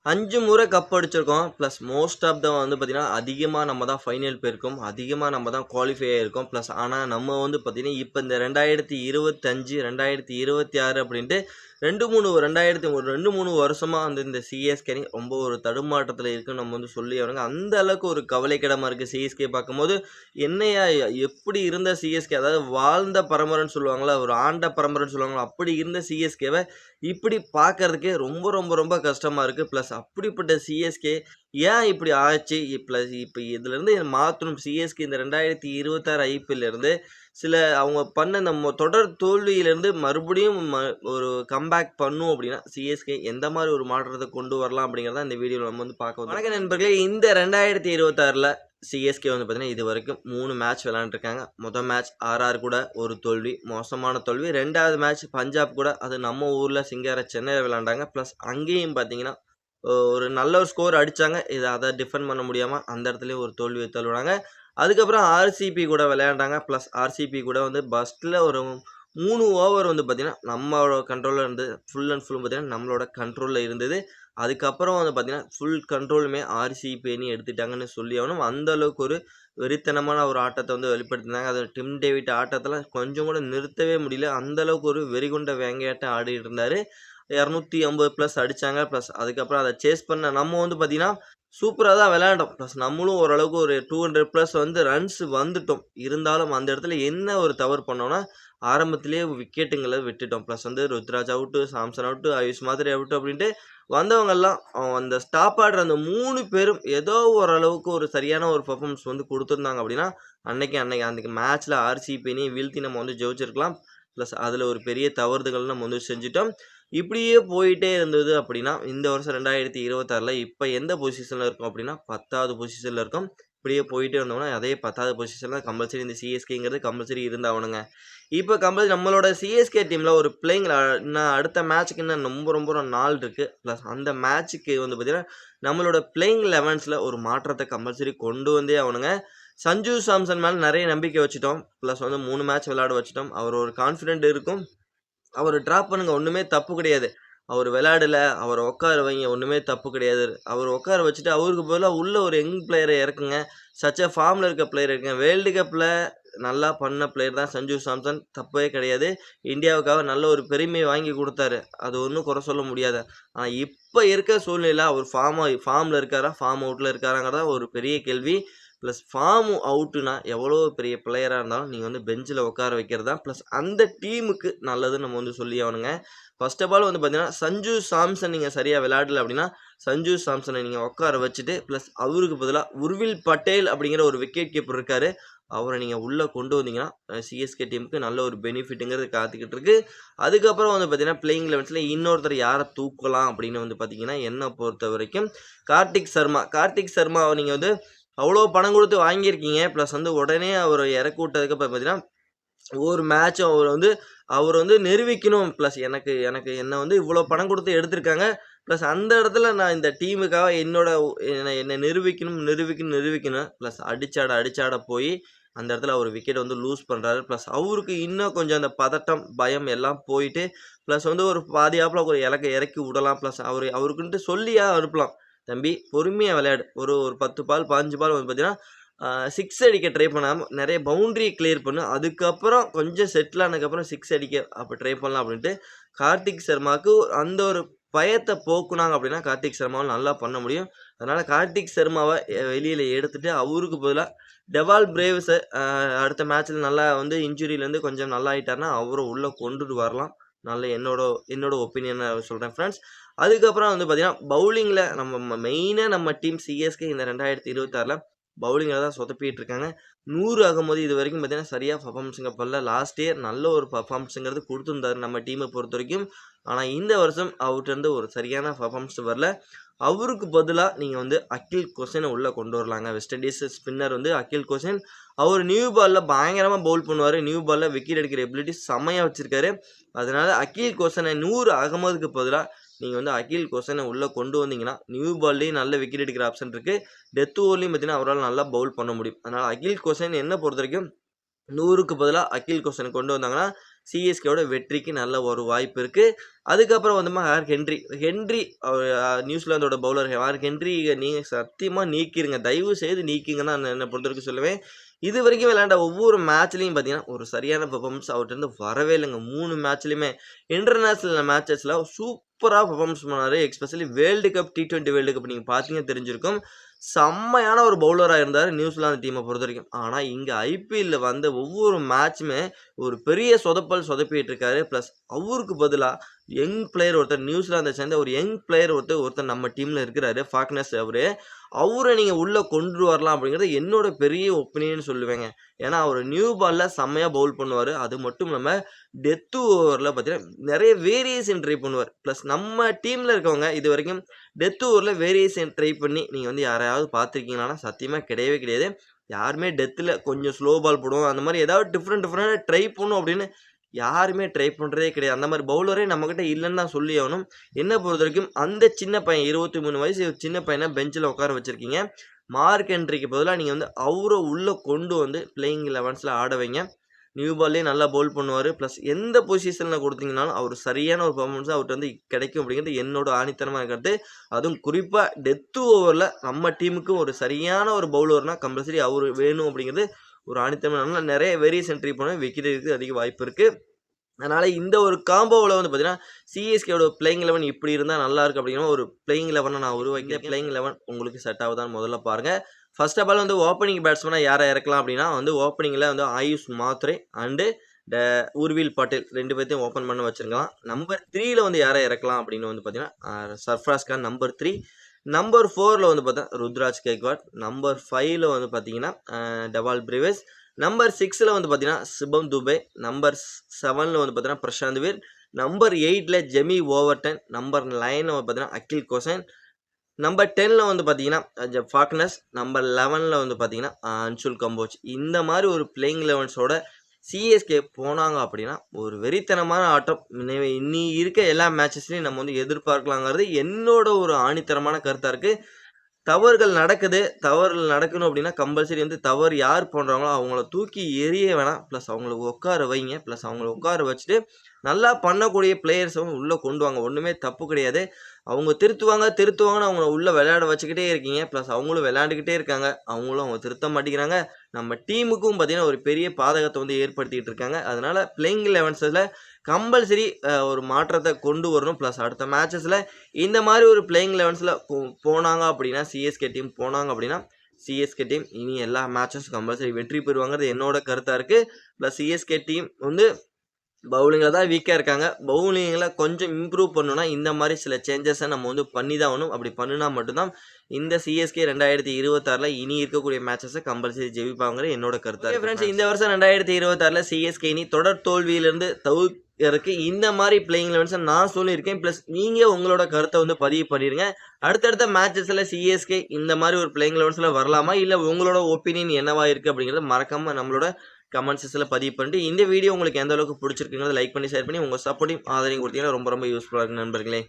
5 முறை கப் அடிச்சிருக்கோம். Plus most of the வந்து பார்த்தீங்கன்னா, அதிகமா நம்ம தான் ஃபைனல் போயிருக்கோம். அதிகமா நம்ம தான் குவாலிஃபை ஆயிருக்கோம். ப்ளஸ் ஆனா நம்ம வந்து பார்த்தீங்கன்னா, இப்ப இந்த 2025, 2026 அப்படின்ட்டு 2, 3 வருஷமா வந்து இந்த சிஎஸ்கே அணி ரொம்ப ஒரு தடுமாற்றத்தில இருக்குன்னு நம்ம வந்து சொல்லி ஆகணுங்க. அந்த அளவுக்கு ஒரு கவலைக்கிடமா இருக்கு சிஎஸ்கே பார்க்கும்போது. என்னையா எப்படி இருந்த சிஎஸ்கே அதாவது வாழ்ந்த பரம்பரைன்னு சொல்லுவாங்கல்ல, ஒரு ஆண்ட பரம்பரைன்னு சொல்லுவாங்கல்ல, அப்படி இருந்த சிஎஸ்கேவ இப்படி பார்க்கறதுக்கே ரொம்ப ரொம்ப ரொம்ப கஷ்டமா இருக்கு. ப்ளஸ் அப்படிப்பட்ட சிஎஸ்கே ஏன் இப்படி ஆச்சு? ப்ளஸ் இப்ப இதுலருந்து மாத்தணும். சிஎஸ்கே இந்த 2026 ஐபிஎல்ல இருந்து சில அவங்க பண்ண இந்த தொடர் தோல்வியிலிருந்து மறுபடியும் ஒரு கம்பேக் பண்ணும் அப்படின்னா, சிஎஸ்கே எந்த மாரி ஒரு மாற்றத்த கொண்டு வரலாம் அப்படிங்கிறத இந்த வீடியோல நம்ம வந்து பார்க்க வந்தோம். வணக்கம் நண்பர்களே. இந்த 2026ல சிஎஸ்கே வந்து பார்த்தீங்கன்னா, இதுவரைக்கும் 3 மேட்ச் விளையாண்டுருக்காங்க. மொத மேட்ச் ஆர்ஆர் கூட ஒரு தோல்வி, மோசமான தோல்வி. 2வது மேட்ச் பஞ்சாப் கூட, அது நம்ம ஊர்ல சிங்கார சென்னையில விளையாண்டாங்க. ப்ளஸ் அங்கேயும் பார்த்தீங்கன்னா, ஒரு நல்ல ஒரு ஸ்கோர் அடிச்சாங்க. அத டிஃபெண்ட் பண்ண முடியாம அந்த இடத்துலயும் ஒரு தோல்விய தழுவுனாங்க. அதுக்கப்புறம் ஆர்சிபி கூட விளையாண்டாங்க. ப்ளஸ் ஆர்சிபி கூட வந்து ஃபர்ஸ்ட்ல ஒரு 3 ஓவர் வந்து பார்த்தீங்கன்னா, நம்மளோட கண்ட்ரோல்ல இருந்து ஃபுல் அண்ட் ஃபுல் பார்த்தீங்கன்னா, நம்மளோட கண்ட்ரோல்ல இருந்தது. அதுக்கப்புறம் வந்து பார்த்தீங்கன்னா, ஃபுல் கண்ட்ரோலுமே ஆர்சிபி அணி எடுத்துட்டாங்கன்னு சொல்லி ஆகணும். அந்த அளவுக்கு ஒரு வெறித்தனமான ஒரு ஆட்டத்த வந்து வெளிப்படுத்தினாங்க. அது டிம் டேவிட் ஆட்டத்தெல்லாம் கொஞ்சம் கூட நிறுத்தவே முடியல. அந்த அளவுக்கு ஒரு வெறிகொண்ட வேங்கையாட்டம் ஆடிட்டு இருந்தாரு. 250 பிளஸ் அடிச்சாங்க. பிளஸ் அதுக்கப்புறம் அத சேஸ் பண்ண நம்ம வந்து பார்த்தீங்கன்னா, சூப்பரா தான் விளையாண்டோம். பிளஸ் நம்மளும் ஓரளவுக்கு ஒரு 200 பிளஸ் வந்து ரன்ஸ் வந்துட்டோம். இருந்தாலும் அந்த இடத்துல என்ன ஒரு தவறு பண்ணோம்னா, ஆரம்பத்திலேயே விக்கெட்டுங்கள விட்டுட்டோம். பிளஸ் வந்து Ruturaj out, Samson out, AYUSH மாதிரி அவுட்டு அப்படின்ட்டு வந்தவங்கலாம் அந்த ஸ்டாப் ஆடுற அந்த 3 பேரும் ஏதோ ஓரளவுக்கு ஒரு சரியான ஒரு பெர்ஃபார்மன்ஸ் வந்து குடுத்திருந்தாங்க அப்படின்னா, அன்னைக்கு மேட்ச்ல ஆர்சிபி அணிய வீழ்த்தி நம்ம வந்து ஜெயிச்சிருக்கலாம். பிளஸ் அதுல ஒரு பெரிய தவறுதல் நம்ம வந்து செஞ்சுட்டோம். இப்படியே போயிட்டே இருந்தது அப்படின்னா, இந்த வருஷம் 2026ல இப்ப எந்த பொசிஷன்ல இருக்கோம் அப்படின்னா, 10வது பொசிஷன்ல இருக்கோம். இப்படியே போயிட்டே இருந்தோம்னா, அதே 10வது பொசிஷன்ல கம்பல்சரி இந்த சிஎஸ்கேங்கிறது கம்பல்சரி இருந்தாகணுங்க. இப்ப நம்மளோட சிஎஸ்கே டீம்ல ஒரு பிளேயிங் இன்னும் அடுத்த மேட்ச்க்கு இன்னும் ரொம்ப ரொம்ப நாள் இருக்கு. பிளஸ் அந்த மேட்ச்க்கு வந்து பார்த்தீங்கன்னா, நம்மளோட பிளேயிங் 11ஸ்ல ஒரு மாற்றத்த கம்பல்சரி கொண்டு வந்தே ஆகணுங்க. சஞ்சு சாம்சன் மேல நெறைய நம்பிக்கை வச்சுட்டோம். பிளஸ் வந்து 3 மேட்ச் விளையாட வச்சுட்டோம். அவர் ஒரு கான்ஃபிடென்ட் இருக்கும். அவர டிராப் பண்ணுங்க. ஒண்ணுமே தப்பு கிடையாது. அவரு விளையாடல. அவர உட்கார வைங்க. ஒண்ணுமே தப்பு கிடையாது. அவர உட்கார வச்சுட்டு அவருக்கு பதிலா உள்ள ஒரு யங் பிளேயர இறக்குங்க. ஃபார்ம்ல இருக்க பிளேயர் இறக்குங்க. வேர்ல்டு கப்ல நல்லா பண்ண பிளேயர் தான் சஞ்சு சாம்சன். தப்பே கிடையாது. இந்தியாவுக்காக நல்ல ஒரு பெருமைய வாங்கி குடுத்தாரு. அது ஒண்ணும் குறை சொல்ல முடியாது. ஆனா இப்ப இருக்க சூழ்நிலையில அவர் ஃபார்ம்ல இருக்காரா? ஃபார்ம் அவுட்ல இருக்காராங்கிறதா ஒரு பெரிய கேள்வி. பிளஸ் ஃபார்ம் அவுட்னா எவ்வளோ பெரிய பிளேயரா இருந்தாலும் நீங்க வந்து பெஞ்ச்ல உட்கார வைக்கிறது தான். பிளஸ் அந்த டீமுக்கு நல்லதுன்னு நம்ம வந்து சொல்லி ஆகணுங்க. ஃபர்ஸ்ட் ஆஃப் ஆல் வந்து பார்த்தீங்கன்னா, சஞ்சு சாம்சன் நீங்க சரியா விளையாடல அப்படின்னா, சஞ்சு சாம்சன நீங்க உட்கார வச்சுட்டு, பிளஸ் அவருக்கு பதிலா உர்வில் பட்டேல் அப்படிங்கிற ஒரு விக்கெட் கீப்பர் இருக்காரு. அவர நீங்க உள்ள கொண்டு வந்தீங்கன்னா, சிஎஸ்கே டீமுக்கு நல்ல ஒரு பெனிஃபிட்ங்கிறது காத்துக்கிட்டு இருக்கு. அதுக்கப்புறம் வந்து பார்த்தீங்கன்னா, பிளேயிங் 11ஸ்ல இன்னொருத்தர் யார தூக்கலாம் அப்படின்னு வந்து பார்த்தீங்கன்னா, என்ன பொறுத்தவரைக்கும் கார்த்திக் சர்மா. கார்த்திக் சர்மாவ நீங்க வந்து அவ்வளோ பணம் குடுத்து வாங்கியிருக்கீங்க. பிளஸ் வந்து உடனே அவர இறக்கி விட்டதுக்கப்புறம் பார்த்தீங்கன்னா, ஒரு மேட்சும் அவர் வந்து நிரூபிக்கணும். பிளஸ் எனக்கு எனக்கு என்ன வந்து இவ்வளோ பணம் குடுத்து எடுத்திருக்காங்க. பிளஸ் அந்த இடத்துல நான் இந்த டீமுக்காக என்ன நிரூபிக்கணும். பிளஸ் அடிச்சாட போயி, அந்த இடத்துல அவர் விக்கெட் வந்து லூஸ் பண்றாரு. பிளஸ் அவருக்கு இன்னும் கொஞ்சம் அந்த பதட்டம், பயம் எல்லாம் போயிட்டு, பிளஸ் வந்து ஒரு பாதியாப்புல ஒரு இறக்கி விடலாம். பிளஸ் அவருக்குன்ட்டு சொல்லியா அனுப்பலாம். தம்பி பொறுமையா விளையாடு. ஒரு ஒரு 10 பால், 15 பால் வந்து பார்த்தீங்கன்னா, 6 அடிக்க ட்ரை பண்ணாம நெறைய பவுண்டரி கிளியர் பண்ணு. அதுக்கப்புறம் கொஞ்சம் செட்டில் ஆனதுக்கப்புறம் 6 அடிக்க அப்ப ட்ரை பண்ணலாம் அப்படின்ட்டு, கார்த்திக் சர்மாவுக்கு அந்த ஒரு பயத்த போக்குனாங்க அப்படின்னா, கார்த்திக் சர்மாவால நல்லா பண்ண முடியும். அதனால கார்த்திக் சர்மாவ வெளியில எடுத்துட்டு, அவருக்கு பதிலா டெவால் பிரேவ்ஸ அடுத்த மேட்ச்ல நல்லா வந்து இன்ஜுரியிலேருந்து கொஞ்சம் நல்லா ஆயிட்டாருன்னா, அவர உள்ள கொண்டுட்டு வரலாம். நல்ல என்னோட என்னோட ஒப்பீனியன சொல்றேன் ஃபிரெண்ட்ஸ். அதுக்கப்புறம் வந்து பார்த்தீங்கன்னா, பவுலிங்ல மெயினா நம்ம டீம் சிஎஸ்கே இந்த 2026ல பவுலிங்ல தான் சொதப்பிட்டு இருக்காங்க. 100 ஆகும்போது இதுவரைக்கும் பார்த்தீங்கன்னா, சரியா பெர்ஃபார்மன்ஸ்ங்க பண்ணல. லாஸ்ட் இயர் நல்ல ஒரு பெர்ஃபார்மன்ஸ்ங்கிறது குடுத்திருந்தாரு நம்ம டீம பொறுத்தவரைக்கும். ஆனா இந்த வருஷம் அவர்ட்டருந்து ஒரு சரியான பெர்ஃபார்மன்ஸ் வரல. அவருக்கு பதிலா நீங்க வந்து அகில் கொஷின உள்ள கொண்டு வரலாங்க. வெஸ்ட் இண்டீஸ் ஸ்பின்னர் வந்து அகில் கொஷின். அவரு நியூ பால்ல பயங்கரமா பவுல் பண்ணுவாரு. நியூ பால்ல விக்கெட் எடுக்கிற எபிலிட்டி செம்மையா வச்சிருக்காரு. அதனால அகில் கொஷன 100 அகமதுக்கு பதிலா நீங்க வந்து அகில் கொஷன உள்ள கொண்டு வந்தீங்கன்னா, நியூ பால்லயும் நல்ல விக்கெட் எடுக்கிற ஆப்ஷன் இருக்கு. டெத் ஓவர்லயும் பார்த்தீங்கன்னா, அவரால நல்லா பவுல் பண்ண முடியும். அதனால அகில் கொஷின் என்ன பொறுத்தவரைக்கும் 100க்கு பதிலா அகில் கொஷின் கொண்டு வந்தாங்கன்னா, சிஎஸ்கேவோட வெற்றிக்கு நல்ல ஒரு வாய்ப்பு இருக்குது. அதுக்கப்புறம் வந்து ஹென்றி நியூசிலாந்தோட பவுலர் ஹென்றி நீங்கள் சத்தியமாக நீக்கிருங்க, தயவு செய்து நீக்கிங்கன்னு நான் என்னை பொறுத்த வரைக்கும் சொல்லுவேன். இது வரைக்கும் விளையாண்ட ஒவ்வொரு மேட்ச்லையும் பார்த்தீங்கன்னா ஒரு சரியான பெர்ஃபார்மன்ஸ் அவர்கிட்ட வரவே இல்லைங்க. 3 மேட்ச்லையுமே இன்டர்நேஷ்னல் மேட்சஸில் சூப்பராக பெர்ஃபார்மன்ஸ் பண்ணார். Especially world cup T20 world cup நீங்கள் பார்த்தீங்கன்னா தெரிஞ்சிருக்கும். செம்மையான ஒரு பவுலராக இருந்தார் நியூசிலாந்து டீமை பொறுத்த வரைக்கும். ஆனால் இங்கே ஐபிஎல்லில் வந்த ஒவ்வொரு மேட்சுமே ஒரு பெரிய சொதப்பிட்டு இருக்காரு. ப்ளஸ் அவருக்கு பதிலாக யங் பிளேயர் ஒருத்தர், நியூசிலாந்தை சேர்ந்த ஒரு யங் பிளேயர் ஒருத்தர் நம்ம டீமில் இருக்கிறாரு, ஃபாக்னஸ். அவரை நீங்கள் உள்ளே கொண்டு வரலாம் அப்படிங்கிறது என்னோட பெரிய ஒப்பீனியன் சொல்லுவேங்க. ஏன்னா அவர் நியூ பாலில் செம்மையாக பவுல் பண்ணுவார். அது மட்டும் இல்லாமல் டெத்து ஓவரில் பார்த்தீங்கன்னா நிறைய வேரியேஷன் ட்ரை பண்ணுவார். ப்ளஸ் நம்ம டீமில் இருக்கவங்க இது வரைக்கும் டெத் ஓவரில் வேரியேஷன் ட்ரை பண்ணி நீங்கள் வந்து யாரையாவது பார்த்துருக்கீங்கன்னா சத்தியமாக கிடையவே கிடையாது. யாருமே டெத்தில் கொஞ்சம் ஸ்லோ பால் போடுவோம், அந்த மாதிரி ஏதாவது டிஃப்ரெண்ட்டாக ட்ரை பண்ணும் அப்படின்னு யாருமே ட்ரை பண்ணுறதே கிடையாது. அந்த மாதிரி பவுலரே நம்மக்கிட்ட இல்லைன்னு தான் சொல்லி ஆகணும். என்னை பொறுத்த வரைக்கும் அந்த சின்ன பையன் 23 வயசு சின்ன பையனை பெஞ்சில் உட்கார வச்சுருக்கீங்க. மார்க் ஹென்ரிக்கு பதிலாக நீங்கள் வந்து அவரை உள்ளே கொண்டு வந்து பிளேயிங் 11ஸில் ஆட வைங்க. நியூ பால்லே நல்லா பவுல் பண்ணுவார். ப்ளஸ் எந்த பொசிஷனில் கொடுத்தீங்கனாலும் அவர் சரியான ஒரு பர்ஃபார்மன்ஸ் அவர்கிட்ட வந்து கிடைக்கும் அப்படிங்கிறது என்னோட ஆணித்தனமாக இருக்கிறது. அதுவும் குறிப்பாக டெத்து ஓவரில் நம்ம டீமுக்கு ஒரு சரியான ஒரு பவுலர்னால் கம்பல்சரி அவர் வேணும் அப்படிங்கிறது ஒரு ஆணித்தனமாக. நிறைய வேரியேஷன் ட்ரை பண்ண விக்கெட் எடுக்க அதிக வாய்ப்பு இருக்குது. அதனால் இந்த ஒரு காம்போவில் வந்து பார்த்தீங்கன்னா சிஎஸ்கேவோட பிளேயிங் 11 இப்படி இருந்தால் நல்லாயிருக்கு அப்படிங்கிற ஒரு பிளேயிங் 11 நான் உருவாக்கி பிளேயிங் 11 உங்களுக்கு செட் ஆகுதான்னு முதல்ல பாருங்கள். ஃபர்ஸ்ட் ஆஃப் ஆல் வந்து ஓப்பனிங் பேட்ஸ்மேனாக யாரை இறக்கலாம் அப்படின்னா வந்து ஓப்பனிங்கில் வந்து ஆயுஷ் மாத்ரே அண்டு உர்வில் பட்டேல் 2 பேர்த்தையும் ஓப்பன் பண்ண வச்சுருக்கலாம். நம்பர் 3ல் வந்து யாரை இறக்கலாம் அப்படின்னு வந்து பார்த்தீங்கன்னா சர்ஃப்ராஸ் கான் நம்பர் 3. நம்பர் 4ல் வந்து பார்த்தா ருத்ராஜ் கெய்க்வாட். நம்பர் 5ல் வந்து பார்த்தீங்கன்னா டவால் பிரிவேஸ். நம்பர் 6ல் வந்து பார்த்தீங்கன்னா சிபம் துபே. நம்பர் 7ல் வந்து பார்த்தீங்கன்னா பிரசாந்த் வீர். நம்பர் 8ல் ஜெமி ஓவர்டன். நம்பர் 9ல் வந்து பார்த்தீங்கன்னா அகில் கோசன். நம்பர் 10ல் வந்து பார்த்தீங்கன்னா ஃபாக்னஸ். நம்பர் 11ல் வந்து பார்த்தீங்கன்னா அன்சுல் கம்போஜ். இந்த மாதிரி ஒரு பிளேயிங் 11ஸோட சிஎஸ்கே போனாங்க அப்படின்னா ஒரு வெறித்தனமான ஆட்டம் இன்னி இருக்க எல்லா மேட்சஸ்லையும் நம்ம வந்து எதிர்பார்க்கலாங்கிறது என்னோட ஒரு ஆணித்தரமான கருத்தாக இருக்குது. தவறுகள் நடக்கணும் அப்படின்னா கம்பல்சரி வந்து தவறு யார் பண்ணுறாங்களோ அவங்கள தூக்கி எறிய வேணாம். ப்ளஸ் அவங்களுக்கு உட்கார வைங்க. ப்ளஸ் அவங்கள உட்கார வச்சுட்டு நல்லா பண்ணக்கூடிய பிளேயர்ஸை உள்ளே கொண்டு வாங்க. ஒன்றுமே தப்பு கிடையாது. அவங்க திருத்துவாங்கன்னு அவங்கள உள்ளே விளையாட வச்சுக்கிட்டே இருக்கீங்க. ப்ளஸ் அவங்களும் விளையாண்டுக்கிட்டே இருக்காங்க. அவங்க திருத்த மாட்டேங்கிறாங்க. நம்ம டீமுக்கும் பார்த்தீங்கன்னா ஒரு பெரிய பாதகத்தை வந்து ஏற்படுத்திகிட்டு இருக்காங்க. அதனால் பிளேயிங் 11ஸில் கம்பல்சரி ஒரு மாற்றத்தை கொண்டு வரணும். ப்ளஸ் அடுத்த மேட்சஸில் இந்த மாதிரி ஒரு பிளேயிங் 11ஸில் போனாங்க அப்படின்னா சிஎஸ்கே டீம் சிஎஸ்கே டீம் இனி எல்லா மேட்சஸும் கம்பல்சரி வெற்றி பெறுவாங்கிறது என்னோட கருத்தாக இருக்குது. ப்ளஸ் சிஎஸ்கே டீம் வந்து பவுலிங்கில் தான் வீக்காக இருக்காங்க. பவுலிங்கில் கொஞ்சம் இம்ப்ரூவ் பண்ணணும்னா இந்த மாதிரி சில சேஞ்சஸை நம்ம வந்து பண்ணி தான் ஆகணும். அப்படி பண்ணினா மட்டும்தான் இந்த சிஎஸ்கே 2026ல் இனி இருக்கக்கூடிய மேட்சஸை கம்பல்சரி ஜெயிப்பாங்கிற என்னோட கருத்தாக. ஃப்ரெண்ட்ஸ், இந்த வருஷம் 2026ல் சிஎஸ்கே இனி தொடர் தோல்வியிலிருந்து தவிர்க்க இந்த மாதிரி பிளேயிங் 11ஸை நான் சொல்லியிருக்கேன். ப்ளஸ் நீங்கள் உங்களோட கருத்தை வந்து பதிவு பண்ணிடுங்க. அடுத்தடுத்த மேட்சஸில் சிஎஸ்கே இந்த மாதிரி ஒரு பிளேயிங் 11ஸில் வரலாமா, இல்லை உங்களோட ஒப்பீனியன் என்னவா இருக்குது அப்படிங்கிறத மறக்காமல் நம்மளோட கமெண்ட் செக்ஷனில் பதிவு பண்ணிட்டு இந்த வீடியோ உங்களுக்கு எந்த அளவுக்கு பிடிச்சிருக்குங்கிறத லைக் பண்ணி ஷேர் பண்ணி உங்கள் சப்போர்ட்டையும் ஆதரவையும் கொடுத்தீங்கன்னா ரொம்ப யூஸ்ஃபுல்லாக இருக்கும் நண்பர்களே.